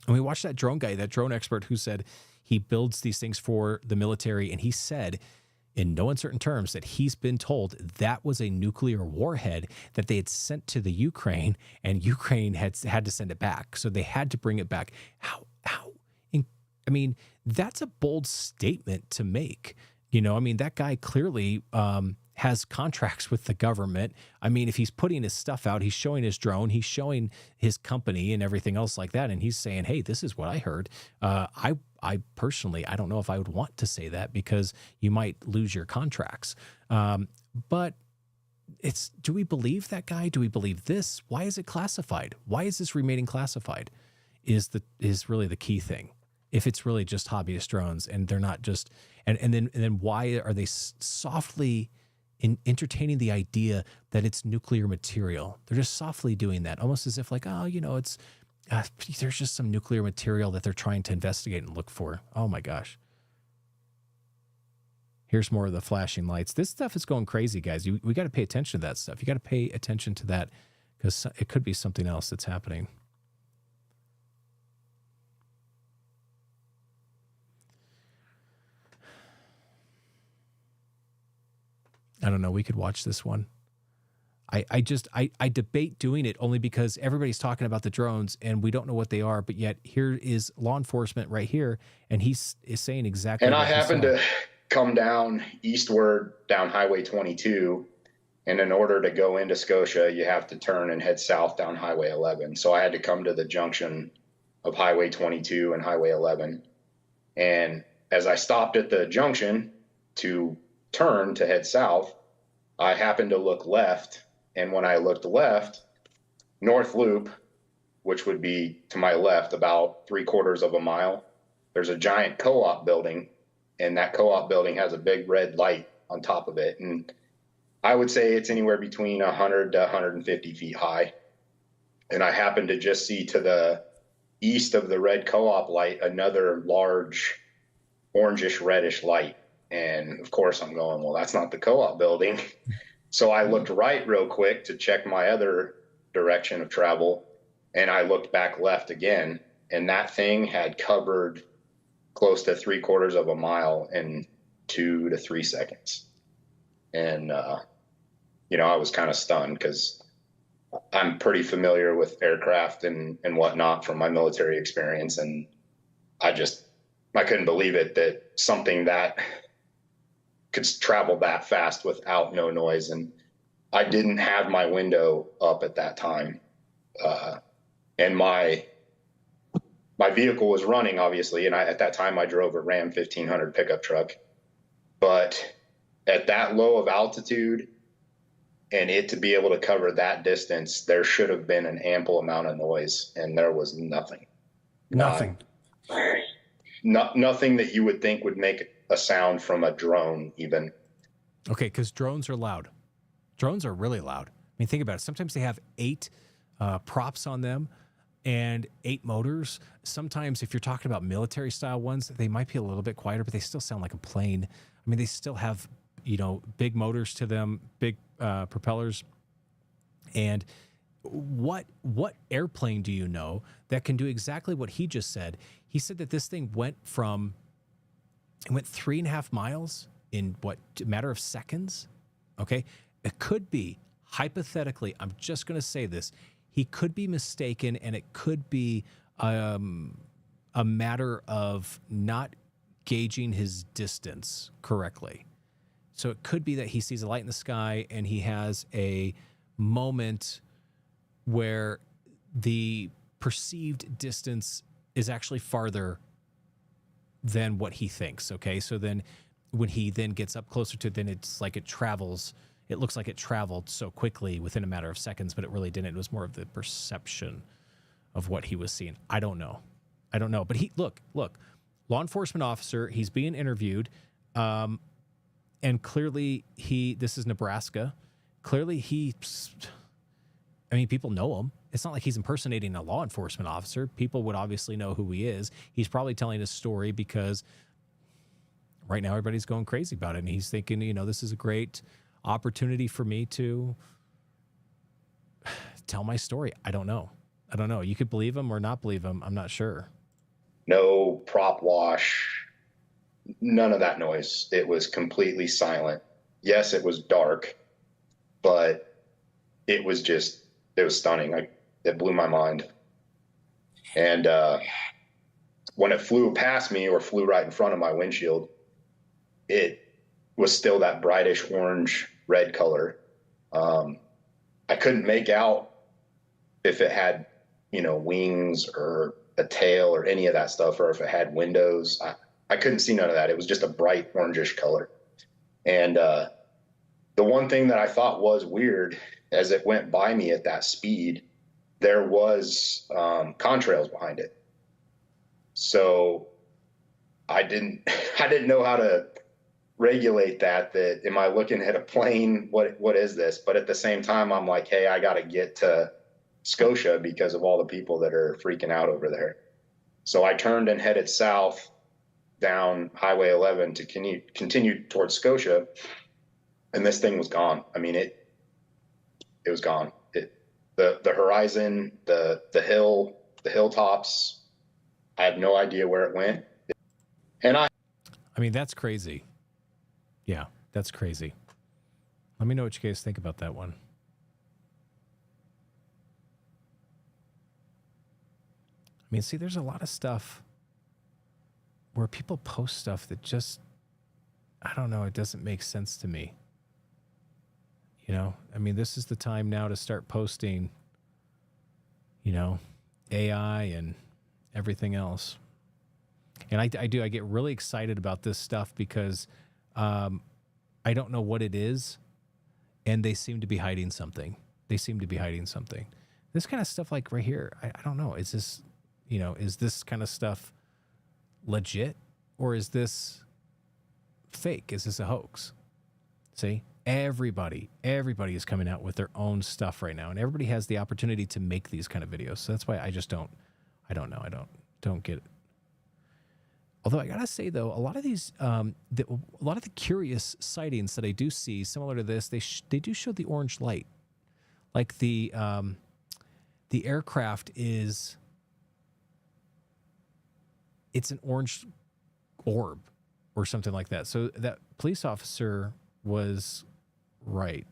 And we watched that drone guy, that drone expert who said he builds these things for the military. And he said, in no uncertain terms, that he's been told that was a nuclear warhead that they had sent to the Ukraine, and Ukraine had to send it back. So they had to bring it back. I mean, that's a bold statement to make. That guy clearly has contracts with the government. I mean, if he's putting his stuff out, he's showing his drone, he's showing his company and everything else like that. And he's saying, hey, this is what I heard. I personally, I don't know if I would want to say that, because you might lose your contracts. But do we believe that guy? Do we believe this? Why is it classified? Why is this remaining classified is really the key thing. If it's really just hobbyist drones and they're not just, and then why are they softly entertaining the idea that it's nuclear material? They're just softly doing that, almost as if like, it's, there's just some nuclear material that they're trying to investigate and look for. Oh my gosh. Here's more of the flashing lights. This stuff is going crazy, guys. We got to pay attention to that stuff. You got to pay attention to that, because it could be something else that's happening. I don't know. We could watch this one. I debate doing it only because everybody's talking about the drones and we don't know what they are, but yet here is law enforcement right here, and is saying exactly.
And I happened to come down eastward down Highway 22, and in order to go into Scotia, you have to turn and head south down Highway 11. So I had to come to the junction of Highway 22 and Highway 11. And as I stopped at the junction to turn to head south, I happened to look left. And when I looked left, North Loop, which would be to my left about 3/4 of a mile, there's a giant co-op building, and that co-op building has a big red light on top of it. And I would say it's anywhere between 100 to 150 feet high. And I happened to just see to the east of the red co-op light another large orangish reddish light. And of course I'm going, well, that's not the co-op building. So I looked right real quick to check my other direction of travel, and I looked back left again, and that thing had covered close to 3/4 of a mile in 2 to 3 seconds. And, I was kind of stunned, because I'm pretty familiar with aircraft and whatnot from my military experience. And I couldn't believe it, that something that could travel that fast without no noise. And I didn't have my window up at that time. And my vehicle was running, obviously. And at that time I drove a Ram 1500 pickup truck, but at that low of altitude and it to be able to cover that distance, there should have been an ample amount of noise, and there was nothing.
Nothing.
Nothing that you would think would make a sound from a drone even.
Okay, because drones are loud. Drones are really loud. I mean, think about it. Sometimes they have 8 props on them and 8 motors. Sometimes if you're talking about military style ones, they might be a little bit quieter, but they still sound like a plane. I mean, they still have, big motors to them, big propellers. And what airplane do you know that can do exactly what he just said? He said that this thing went 3.5 miles in a matter of seconds. Okay. It could be, hypothetically, I'm just going to say this, he could be mistaken, and it could be a matter of not gauging his distance correctly. So it could be that he sees a light in the sky and he has a moment where the perceived distance is actually farther than what he thinks. Okay. So then when he then gets up closer to it, then it's like it travels. It looks like it traveled so quickly within a matter of seconds, but it really didn't. It was more of the perception of what he was seeing. I don't know. But look, law enforcement officer, he's being interviewed. And clearly this is Nebraska. Clearly people know him. It's not like he's impersonating a law enforcement officer. People would obviously know who he is. He's probably telling a story because right now everybody's going crazy about it. And he's thinking, this is a great opportunity for me to tell my story. I don't know. You could believe him or not believe him. I'm not sure.
No prop wash, none of that noise. It was completely silent. Yes, it was dark, but it was stunning. It blew my mind. And when it flew past me or flew right in front of my windshield, it was still that brightish orange red color. I couldn't make out if it had, wings or a tail or any of that stuff, or if it had windows. I couldn't see none of that. It was just a bright orangish color. And the one thing that I thought was weird, as it went by me at that speed, there was contrails behind it. So I didn't know how to regulate that am I looking at a plane? What is this? But at the same time, I'm like, hey, I got to get to Scotia because of all the people that are freaking out over there. So I turned and headed south down Highway 11 to continue towards Scotia, and this thing was gone. I mean, it was gone. The horizon, the hilltops, I have no idea where it went. And I
mean, that's crazy. Yeah, that's crazy. Let me know what you guys think about that one. I mean, see, there's a lot of stuff where people post stuff that just, I don't know, it doesn't make sense to me. I mean, this is the time now to start posting, AI and everything else. And I get really excited about this stuff because I don't know what it is, and they seem to be hiding something. This kind of stuff like right here, I don't know. Is this kind of stuff legit, or is this fake? Is this a hoax? See, everybody is coming out with their own stuff right now, and everybody has the opportunity to make these kind of videos. So that's why I don't get it. Although I gotta say though, a lot of these, a lot of the curious sightings that I do see similar to this, they do show the orange light, like the aircraft it's an orange orb or something like that. So that police officer was right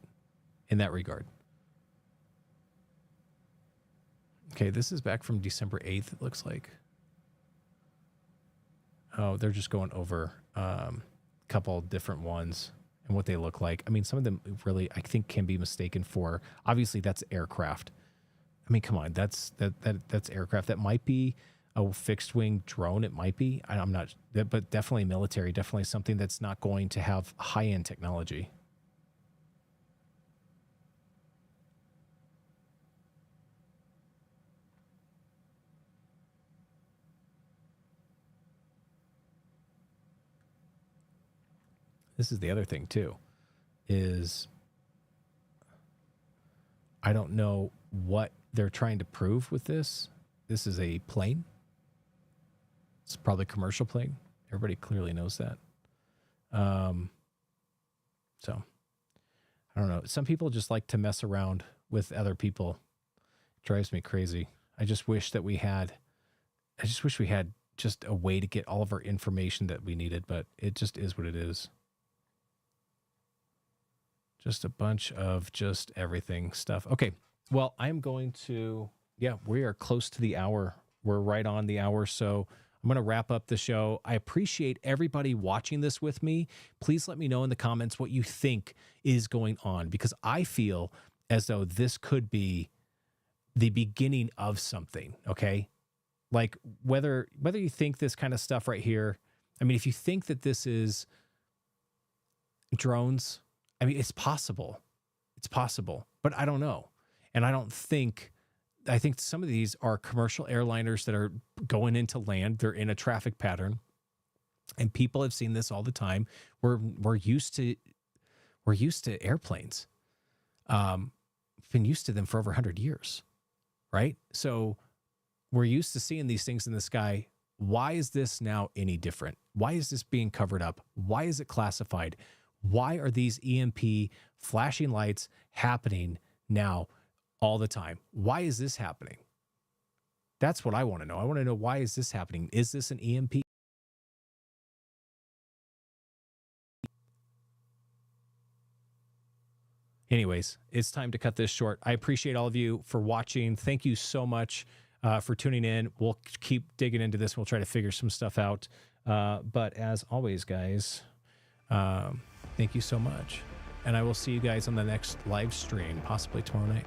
in that regard. Okay, this is back from December 8th, it looks like. Oh, they're just going over a couple different ones and what they look like. I mean, some of them really, I think, can be mistaken for, obviously that's aircraft. I mean, come on, that's aircraft. That might be a fixed wing drone. It might be, I'm not, but definitely military, definitely something that's not going to have high-end technology. This is the other thing too, is I don't know what they're trying to prove with this. This is a plane. It's probably a commercial plane. Everybody clearly knows that. So I don't know. Some people just like to mess around with other people. It drives me crazy. I just wish we had just a way to get all of our information that we needed, but it just is what it is. Just a bunch of just everything stuff. Okay. Well, I'm going to, we are close to the hour. We're right on the hour. So I'm going to wrap up the show. I appreciate everybody watching this with me. Please let me know in the comments what you think is going on, because I feel as though this could be the beginning of something. Okay. Like whether you think this kind of stuff right here, I mean, if you think that this is drones, I mean, it's possible. It's possible, but I don't know. And I think some of these are commercial airliners that are going into land. They're in a traffic pattern, and people have seen this all the time. We're used to airplanes. Been used to them for over 100 years, right? So we're used to seeing these things in the sky. Why is this now any different? Why is this being covered up? Why is it classified? Why are these EMP flashing lights happening now all the time? Why is this happening? That's what I want to know. I want to know, why is this happening? Is this an EMP? Anyways, it's time to cut this short. I appreciate all of you for watching. Thank you so much for tuning in. We'll keep digging into this. We'll try to figure some stuff out. But as always, guys, thank you so much. And I will see you guys on the next live stream, possibly tomorrow night.